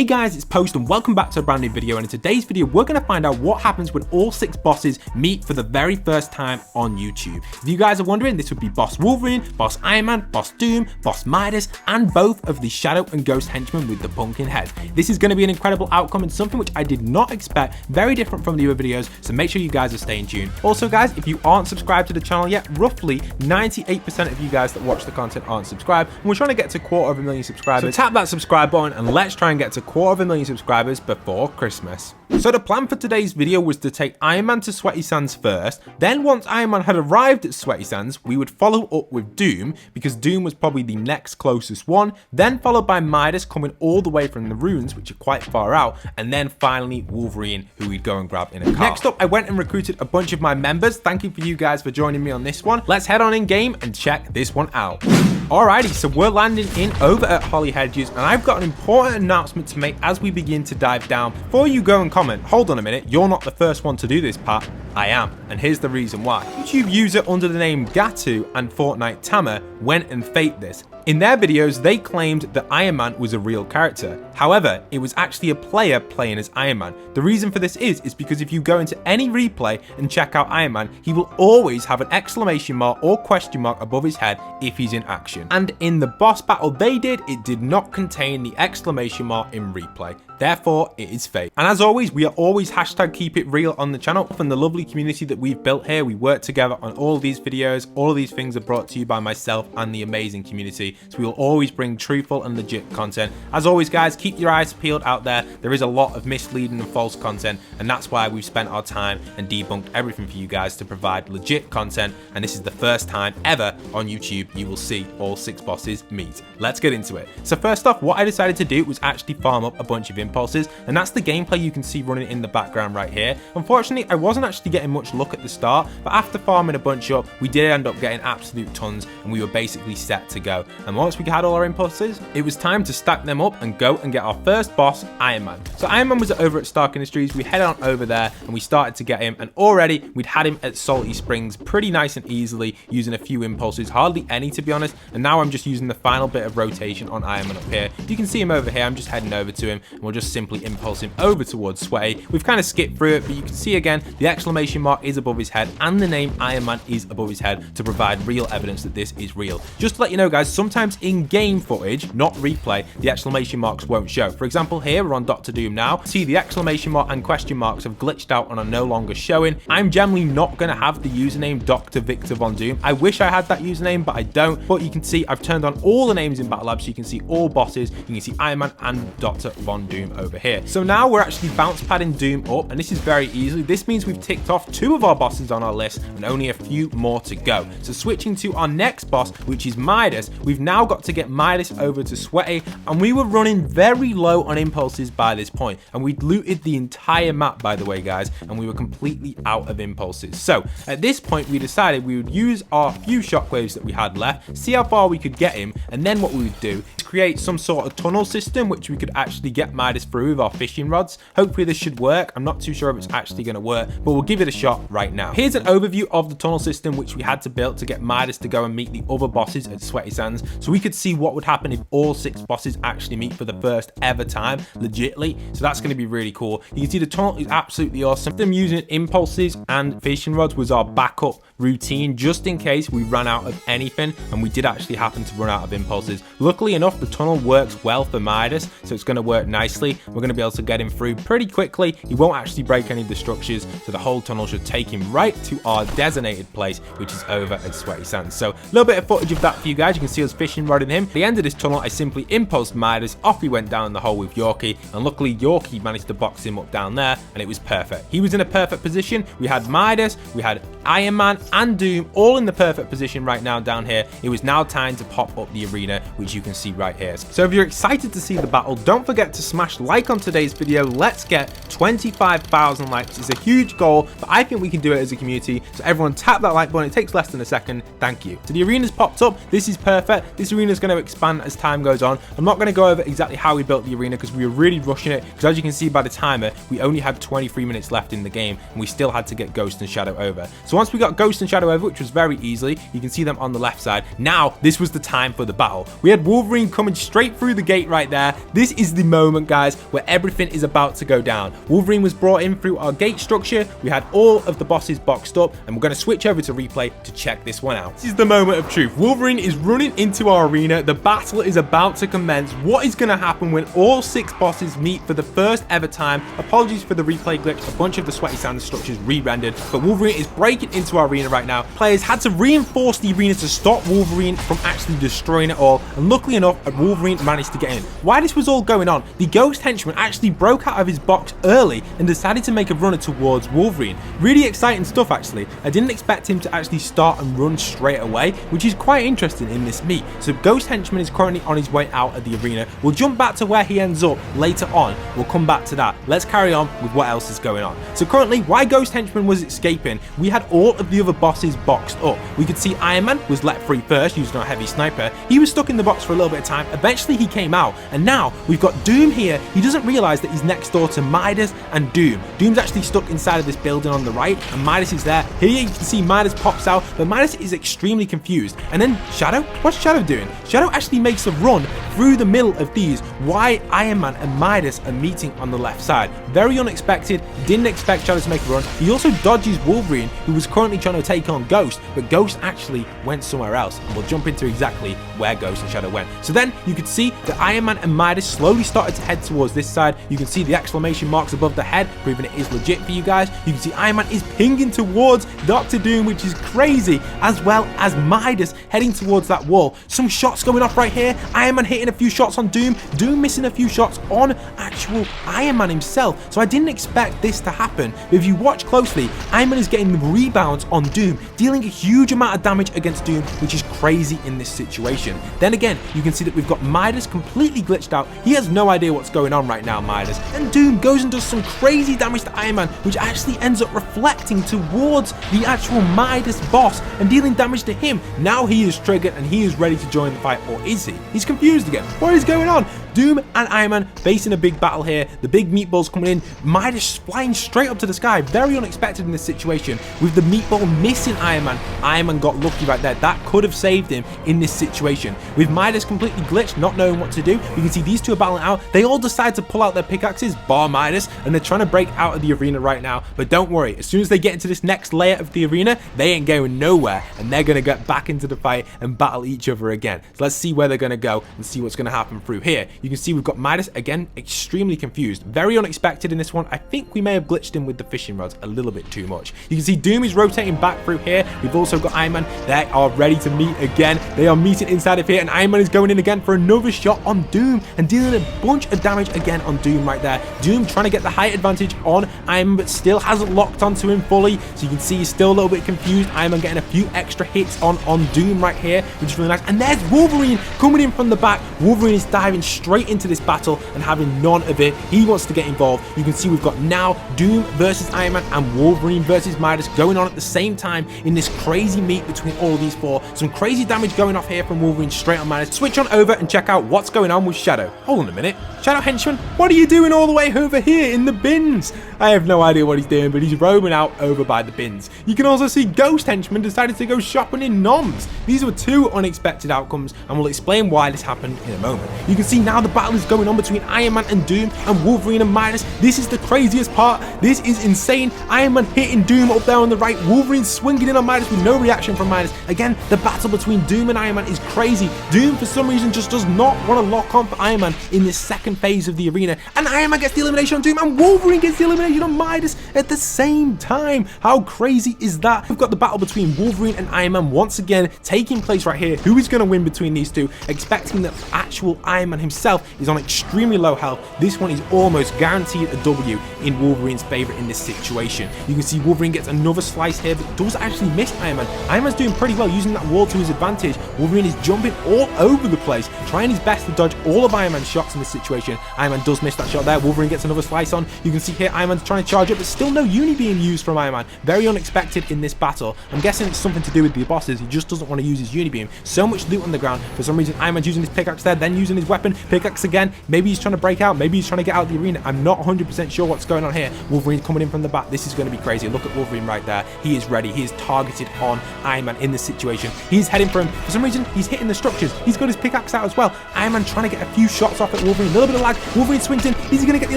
Hey guys, it's Post and welcome back to a brand new video, and in today's video we're going to find out what happens when all 6 bosses meet for the very first time on YouTube. If you guys are wondering, this would be Boss Wolverine, Boss Iron Man, Boss Doom, Boss Midas, and both of the Shadow and Ghost henchmen with the pumpkin head. This is going to be an incredible outcome and something which I did not expect, very different from the other videos, so make sure you guys are staying tuned. Also guys, if you aren't subscribed to the channel yet, roughly 98% of you guys that watch the content aren't subscribed, and we're trying to get to 250,000 subscribers. So tap that subscribe button and let's try and get to 250,000 subscribers before Christmas. So the plan for today's video was to take Iron Man to Sweaty Sands first, then once Iron Man had arrived at Sweaty Sands, we would follow up with Doom, because Doom was probably the next closest one, then followed by Midas coming all the way from the ruins, which are quite far out, and then finally Wolverine, who we'd go and grab in a car. Next up, I went and recruited a bunch of my members. Thank you for you guys for joining me on this one. Let's head on in game and check this one out. Alrighty, so we're landing in over at Holly Hedges, and I've got an important announcement to make as we begin to dive down. Before you go and comment, hold on a minute, you're not the first one to do this, Pat. I am, and here's the reason why. YouTube user under the name Gatu and Fortnite Tamer went and faked this. In their videos, they claimed that Iron Man was a real character. However, it was actually a player playing as Iron Man. The reason for this is because if you go into any replay and check out Iron Man, he will always have an exclamation mark or question mark above his head if he's in action. And in the boss battle they did, it did not contain the exclamation mark in replay. Therefore, it is fake. And as always, we are always #KeepItReal on the channel. And the lovely community that we've built here, we work together on all of these videos. All of these things are brought to you by myself and the amazing community. So we will always bring truthful and legit content. As always, guys, keep your eyes peeled out there. There is a lot of misleading and false content, and that's why we've spent our time and debunked everything for you guys to provide legit content. And this is the first time ever on YouTube you will see all 6 bosses meet. Let's get into it. So first off, what I decided to do was actually farm up a bunch of impulses, and that's the gameplay you can see running in the background right here. Unfortunately, I wasn't actually getting much luck at the start, but after farming a bunch up, we did end up getting absolute tons, and we were basically set to go. And once we had all our impulses, it was time to stack them up and go and get our first boss, Iron Man. So Iron Man was over at Stark Industries. We head on over there and we started to get him, and already we'd had him at Salty Springs pretty nice and easily, using a few impulses, hardly any to be honest. And now I'm just using the final bit of rotation on Iron Man up here. You can see him over here. I'm just heading over to him, and we'll just simply impulse him over towards Sweaty. We've kind of skipped through it, but you can see again the exclamation mark is above his head and the name Iron Man is above his head to provide real evidence that this is real. Just to let you know guys, sometimes in game footage, not replay, the exclamation marks won't show. For example, here we're on Dr. Doom now. See, the exclamation mark and question marks have glitched out and are no longer showing. I'm generally not going to have the username Dr. Victor Von Doom. I wish I had that username, but I don't. But you can see I've turned on all the names in Battle Lab, so you can see all bosses. You can see Iron Man and Dr. Von Doom over here. So now we're actually bounce padding Doom up, and this is very easy. This means we've ticked off 2 of our bosses on our list and only a few more to go. So switching to our next boss, which is Midas, we've now got to get Midas over to Sweaty, and we were running very low on impulses by this point, and we'd looted the entire map by the way guys, and we were completely out of impulses. So at this point we decided we would use our few shockwaves that we had left, see how far we could get him, and then what we would do is create some sort of tunnel system which we could actually get Midas through with our fishing rods. Hopefully this should work. I'm not too sure if it's actually going to work, but we'll give it a shot right now. Here's an overview of the tunnel system which we had to build to get Midas to go and meet the other bosses at Sweaty Sands, so we could see what would happen if all 6 bosses actually meet for the first ever time, legitly. So that's going to be really cool. You can see the tunnel is absolutely awesome. Them using impulses and fishing rods was our backup routine just in case we ran out of anything, and we did actually happen to run out of impulses. Luckily enough, the tunnel works well for Midas, so it's going to work nicely. We're going to be able to get him through pretty quickly. He won't actually break any of the structures, so the whole tunnel should take him right to our designated place, which is over at Sweaty Sands. So a little bit of footage of that for you guys. You can see us fishing rodding him. At the end of this tunnel, I simply impulsed Midas. Off he went down the hole with Yorkie, and luckily Yorkie managed to box him up down there, and it was perfect. He was in a perfect position. We had Midas, we had Iron Man and Doom all in the perfect position right now down here. It was now time to pop up the arena, which you can see right here. So if you're excited to see the battle, don't forget to smash like on today's video. Let's get 25,000 likes. It's a huge goal but I think we can do it as a community. So everyone tap that like button. It takes less than a second. Thank you. So the arena's popped up. This is perfect. This arena is going to expand as time goes on. I'm not going to go over exactly how we built the arena because we were really rushing it, because as you can see by the timer, we only had 23 minutes left in the game and we still had to get Ghost and Shadow over. So once we got Ghost and Shadow over, which was very easily, you can see them on the left side. Now this was the time for the battle. We had Wolverine coming straight through the gate right there. This is the moment, guys, where everything is about to go down. Wolverine was brought in through our gate structure. We had all of the bosses boxed up, and we're going to switch over to replay to check this one out. This is the moment of truth. Wolverine is running into our arena. The battle is about to commence. What is going to happen when all 6 bosses meet for the first ever time? Apologies for the replay glitch. A bunch of the sweaty sound structures re-rendered, but Wolverine is breaking into our arena right now. Players had to reinforce the arena to stop Wolverine from actually destroying it all, and luckily enough, Wolverine managed to get in. While this was all going on, the Ghost Henchman actually broke out of his box early and decided to make a runner towards Wolverine. Really exciting stuff, actually. I didn't expect him to actually start and run straight away, which is quite interesting in this meet. So Ghost Henchman is currently on his way out of the arena. We'll jump back to where he ends up later on. We'll come back to that. Let's carry on with what else is going on. So currently, while Ghost Henchman was escaping, we had all of the other bosses boxed up. We could see Iron Man was let free first using our heavy sniper. He was stuck in the box for a little bit of time. Eventually he came out, and now we've got Doom here. He doesn't realize that he's next door to Midas and Doom. Doom's actually stuck inside of this building on the right, and Midas is there. Here you can see Midas pops out, but Midas is extremely confused. And then Shadow? What's Shadow doing? Shadow actually makes a run through the middle of these. Why Iron Man and Midas are meeting on the left side. Very unexpected. Didn't expect Shadow to make a run. He also dodges Wolverine, who was currently trying to take on Ghost, but Ghost actually went somewhere else, and we'll jump into exactly where Ghost and Shadow went. So then you could see that Iron Man and Midas slowly started to head towards this side. You can see the exclamation marks above the head, proving it is legit for you guys. You can see Iron Man is pinging towards Dr. Doom, which is crazy, as well as Midas heading towards that wall. Some shots going off right here. Iron Man hitting a few shots on Doom. Doom missing a few shots on actual Iron Man himself. So I didn't expect this to happen. But if you watch closely, Iron Man is getting the rebounds on Doom, dealing a huge amount of damage against Doom, which is crazy in this situation. Then again, you can see that we've got Midas completely glitched out. He has no idea what's going on right now, Midas. And Doom goes and does some crazy damage to Iron Man, which actually ends up reflecting towards the actual Midas boss and dealing damage to him. Now he is triggered and he is ready to join the fight, or is he? He's confused again. What is going on? Doom and Iron Man facing a big battle here. The big meatballs coming in. Midas flying straight up to the sky. Very unexpected in this situation. With the meatball missing Iron Man. Iron Man got lucky right there. That could have saved him in this situation. With Midas completely glitched, not knowing what to do, you can see these two are battling out. They all decide to pull out their pickaxes, bar Midas, and they're trying to break out of the arena right now. But don't worry, as soon as they get into this next layer of the arena, they ain't going nowhere, and they're going to get back into the fight and battle each other again. So let's see where they're going to go and see what's going to happen through here. You can see we've got Midas again, extremely confused. Very unexpected in this one. I think we may have glitched him with the fishing rods a little bit too much. You can see Doom is rotating back through here. We've also got Iron Man. They are ready to meet again. They are meeting inside of here, and Iron Man is going in again for another shot on Doom and dealing a bunch of damage again on Doom right there. Doom trying to get the height advantage on Iron Man, but still hasn't locked onto him fully. So you can see he's still a little bit confused. Iron Man getting a few extra hits on Doom right here, which is really nice. And there's Wolverine coming in from the back. Wolverine is diving straight into this battle and having none of it. He wants to get involved. You can see we've got now Doom versus Iron Man and Wolverine versus Midas going on at the same time in this crazy meet between all these four. Some crazy damage going off here from Wolverine straight on Midas. Switch on over and check out what's going on with Shadow. Hold on a minute. Shadow Henchman, what are you doing all the way over here in the bins? I have no idea what he's doing, but he's roaming out over by the bins. You can also see Ghost Henchman decided to go shopping in Noms. These were two unexpected outcomes, and we'll explain why this happened in a moment. You can see now the battle is going on between Iron Man and Doom and Wolverine and Midas. This is the craziest part. This is insane. Iron Man hitting Doom up there on the right. Wolverine swinging in on Midas with no reaction from Midas. Again, the battle between Doom and Iron Man is crazy. Doom, for some reason, just does not want to lock on for Iron Man in this second phase of the arena. And Iron Man gets the elimination on Doom, and Wolverine gets the elimination on Midas at the same time. How crazy is that? We've got the battle between Wolverine and Iron Man once again taking place right here. Who is going to win between these two? Expecting that actual Iron Man himself himself is on extremely low health. This one is almost guaranteed a W in Wolverine's favor in this situation. You can see Wolverine gets another slice here, but does actually miss Iron Man. Iron Man's doing pretty well, using that wall to his advantage. Wolverine is jumping all over the place, trying his best to dodge all of Iron Man's shots in this situation. Iron Man does miss that shot there. Wolverine gets another slice on. You can see here Iron Man's trying to charge up, but still no uni being used from Iron Man. Very unexpected in this battle. I'm guessing it's something to do with the bosses. He just doesn't want to use his uni beam. So much loot on the ground. For some reason, Iron Man's using his pickaxe there, then using his weapon. Pickaxe again. Maybe he's trying to break out. Maybe he's trying to get out of the arena. I'm not 100% sure what's going on here. Wolverine's coming in from the back. This is going to be crazy. Look at Wolverine right there. He is ready. He is targeted on Iron Man in this situation. He's heading for him. For some reason, he's hitting the structures. He's got his pickaxe out as well. Iron Man trying to get a few shots off at Wolverine. A little bit of lag. Wolverine swings in. Is he going to get the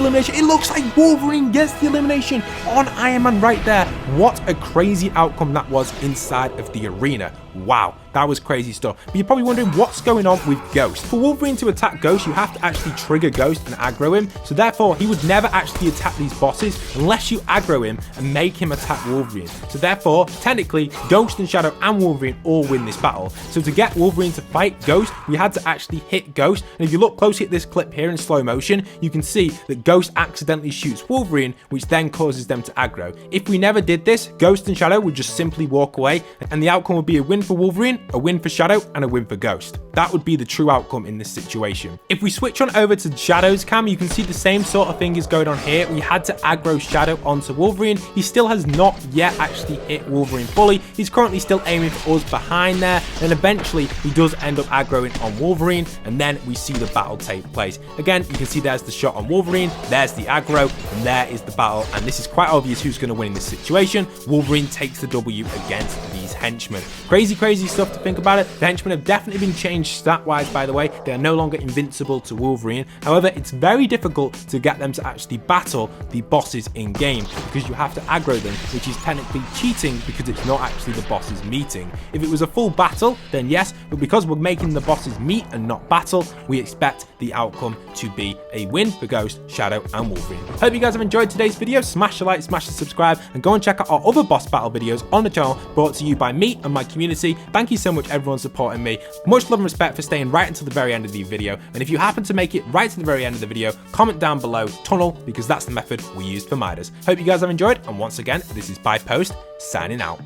elimination? It looks like Wolverine gets the elimination on Iron Man right there. What a crazy outcome that was inside of the arena. Wow, that was crazy stuff. But you're probably wondering what's going on with Ghost. For Wolverine to attack Ghost, you have to actually trigger Ghost and aggro him. So therefore, he would never actually attack these bosses unless you aggro him and make him attack Wolverine. So therefore, technically, Ghost and Shadow and Wolverine all win this battle. So to get Wolverine to fight Ghost, we had to actually hit Ghost. And if you look closely at this clip here in slow motion, you can see that Ghost accidentally shoots Wolverine, which then causes them to aggro. If we never did this, Ghost and Shadow would just simply walk away, and the outcome would be a win for Wolverine, a win for Shadow, and a win for Ghost. That would be the true outcome in this situation. If we switch on over to Shadow's cam, you can see the same sort of thing is going on here. We had to aggro Shadow onto Wolverine. He still has not yet actually hit Wolverine fully. He's currently still aiming for us behind there, and eventually he does end up aggroing on Wolverine, and then we see the battle take place. Again, you can see there's the shot on Wolverine, there's the aggro, and there is the battle, and this is quite obvious who's going to win in this situation. Wolverine takes the W against these henchmen. Crazy stuff to think about it. The henchmen have definitely been changed stat-wise, by the way. They are no longer invincible to Wolverine. However, it's very difficult to get them to actually battle the bosses in-game because you have to aggro them, which is technically cheating because it's not actually the bosses meeting. If it was a full battle, then yes, but because we're making the bosses meet and not battle, we expect the outcome to be a win for Ghost, Shadow, and Wolverine. Hope you guys have enjoyed today's video. Smash the like, smash the subscribe, and go and check out our other boss battle videos on the channel brought to you by me and my community. Thank you so much everyone supporting me. Much love and respect for staying right until the very end of the video, and if you happen to make it right to the very end of the video, comment down below tunnel, because that's the method we used for Midas. Hope you guys have enjoyed, and once again, this is By Post signing out.